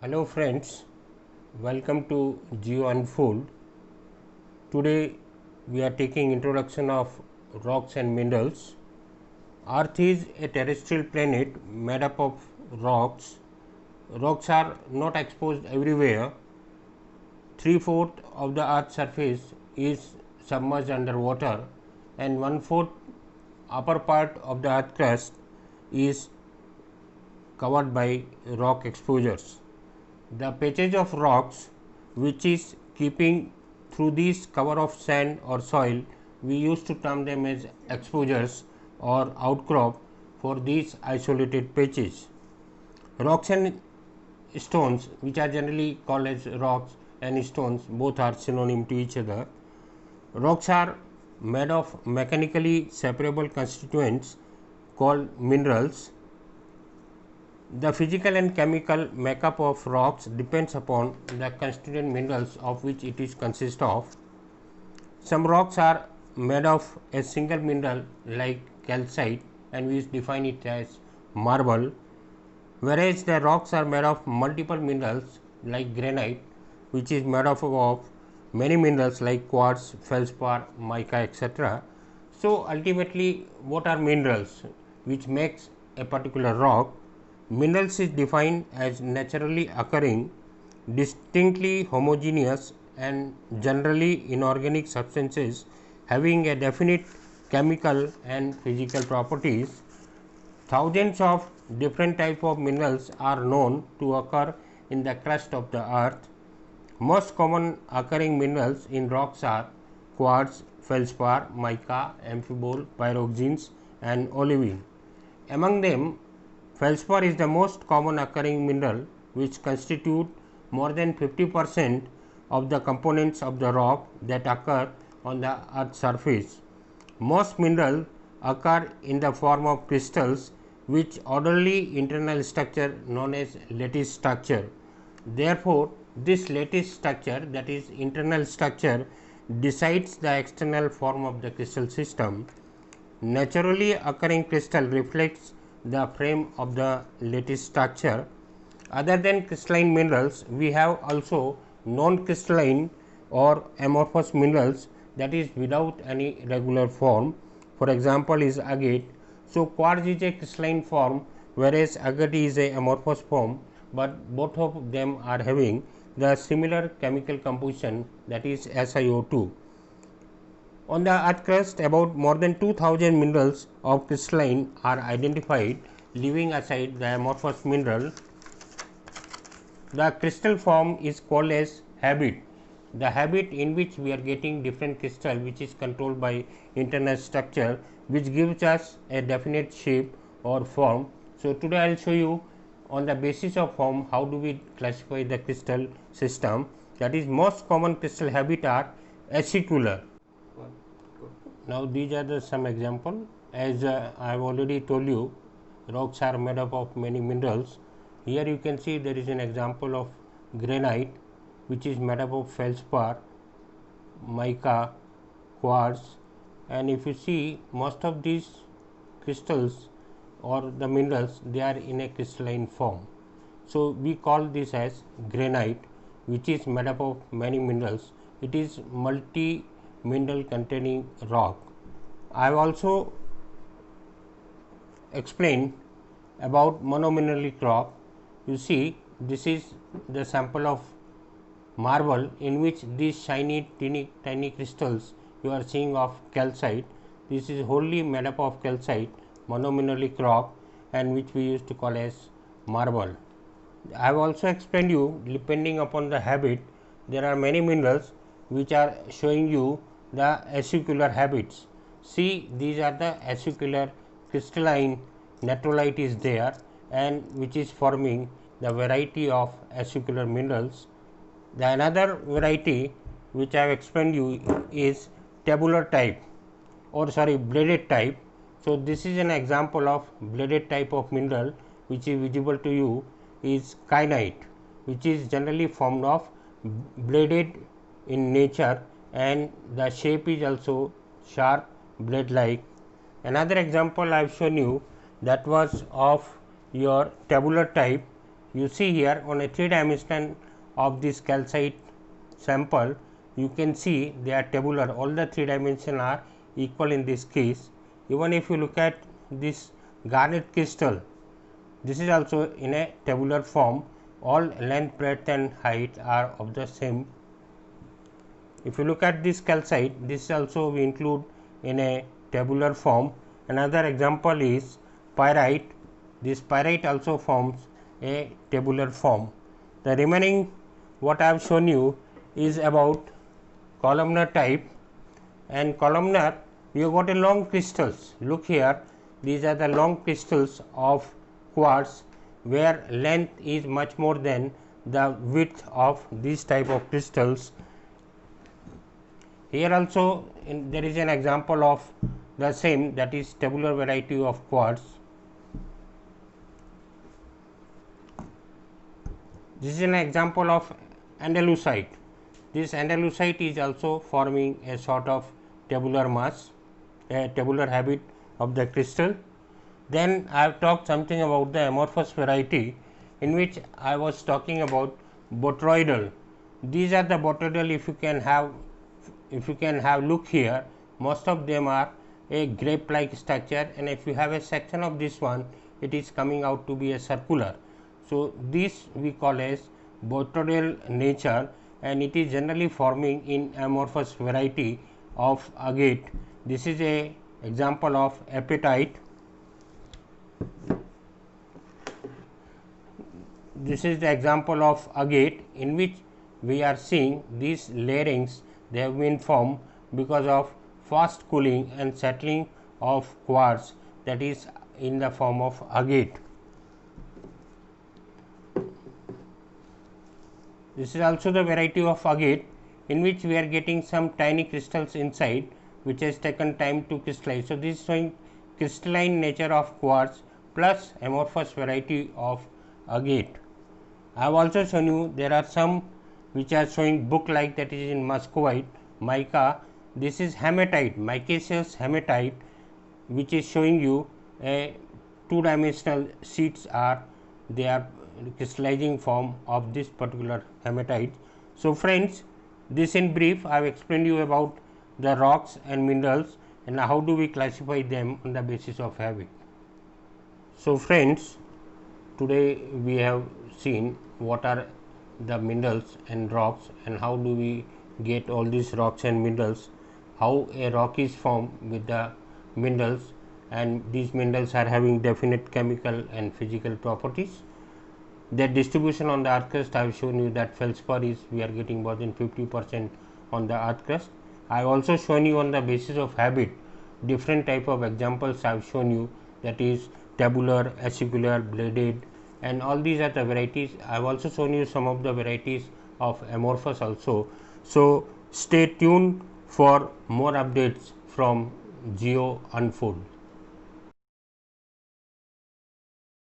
Hello friends, welcome to Geo Unfold. Today we are taking introduction of rocks and minerals. Earth is a terrestrial planet made up of rocks. Rocks are not exposed everywhere. 3/4 of the Earth's surface is submerged under water and 1/4 upper part of the Earth crust is covered by rock exposures. The patches of rocks which is keeping through this cover of sand or soil, we used to term them as exposures or outcrop for these isolated patches. Rocks and stones, which are generally called as rocks and stones, both are synonym to each other. Rocks are made of mechanically separable constituents called minerals. The physical and chemical makeup of rocks depends upon the constituent minerals of which it is consist of. Some rocks are made of a single mineral like calcite, and we define it as marble, whereas the rocks are made of multiple minerals like granite, which is made of many minerals like quartz, feldspar, mica, etc. So ultimately, what are minerals which makes a particular rock? Minerals is defined as naturally occurring, distinctly homogeneous and generally inorganic substances having a definite chemical and physical properties. Thousands of different types of minerals are known to occur in the crust of the earth. Most common occurring minerals in rocks are quartz, feldspar, mica, amphibole, pyroxenes and olivine. Among them, feldspar is the most common occurring mineral which constitute more than 50% of the components of the rock that occur on the earth's surface. Most minerals occur in the form of crystals which orderly internal structure known as lattice structure. Therefore, this lattice structure, that is internal structure, decides the external form of the crystal system. Naturally occurring crystal reflects the frame of the lattice structure. Other than crystalline minerals, we have also non-crystalline or amorphous minerals, that is without any regular form. For example, is agate. So, quartz is a crystalline form, whereas agate is a amorphous form, but both of them are having the similar chemical composition, that is SiO2. On the earth crust, about more than 2000 minerals of crystalline are identified. Leaving aside the amorphous mineral, the crystal form is called as habit. The habit in which we are getting different crystal, which is controlled by internal structure, which gives us a definite shape or form. So, today I will show you on the basis of form how do we classify the crystal system. That is, most common crystal habit are acicular. Now, these are some example. As I have already told you, rocks are made up of many minerals. Here you can see there is an example of granite, which is made up of feldspar, mica, quartz, and if you see, most of these crystals or the minerals, they are in a crystalline form. So, we call this as granite, which is made up of many minerals. It is multi mineral containing rock. I have also explained about monomineralic rock. You see, this is the sample of marble in which these shiny tiny crystals you are seeing of calcite. This is wholly made up of calcite, monomineralic rock, and which we used to call as marble. I have also explained you, depending upon the habit, there are many minerals which are showing you the acicular habits. See, these are the acicular crystalline natrolite is there, and which is forming the variety of acicular minerals. The another variety which I have explained you is tabular type, or sorry, bladed type. So, this is an example of bladed type of mineral which is visible to you is kyanite, which is generally formed of bladed in nature, and the shape is also sharp blade like. Another example I have shown you, that was of your tabular type. you see here on a 3 dimension of this calcite sample, you can see they are tabular, all the 3 dimensions are equal in this case. Even if you look at this garnet crystal, this is also in a tabular form, all length, breadth and height are of the same. If you look at this calcite, this also we include in a tabular form. Another example is pyrite. This pyrite also forms a tabular form. The remaining what I have shown you is about columnar type, and columnar we have got a long crystals. Look here, these are the long crystals of quartz where length is much more than the width of these type of crystals. Here also there is an example of the same, that is tabular variety of quartz. This is an example of andalusite. This andalusite is also forming a sort of tabular mass, a tabular habit of the crystal. Then I have talked something about the amorphous variety, in which I was talking about botryoidal. These are the botryoidal. If you can have look here, most of them are a grape like structure, and if you have a section of this one, it is coming out to be a circular. So this we call as botryoidal nature, and it is generally forming in amorphous variety of agate. This is a example of apatite. This is the example of agate, in which we are seeing these layerings, they have been formed because of fast cooling and settling of quartz, that is in the form of agate. This is also the variety of agate, in which we are getting some tiny crystals inside, which has taken time to crystallize. So, this is showing crystalline nature of quartz plus amorphous variety of agate. I have also shown you there are some which are showing book like, that is in muscovite, mica. This is hematite, micaceous hematite, which is showing you a 2-dimensional sheets they are crystallizing form of this particular hematite. So, friends, this in brief I have explained you about the rocks and minerals and how do we classify them on the basis of habit. So, friends, today we have seen what are the minerals and rocks and how do we get all these rocks and minerals, how a rock is formed with the minerals, and these minerals are having definite chemical and physical properties. Their distribution on the earth crust, I have shown you that feldspar is we are getting more than 50% on the earth crust. I have also shown you on the basis of habit different type of examples I have shown you, that is tabular, acicular, bladed, and all these are the varieties. I have also shown you some of the varieties of amorphous also. So, stay tuned for more updates from Geo Unfold.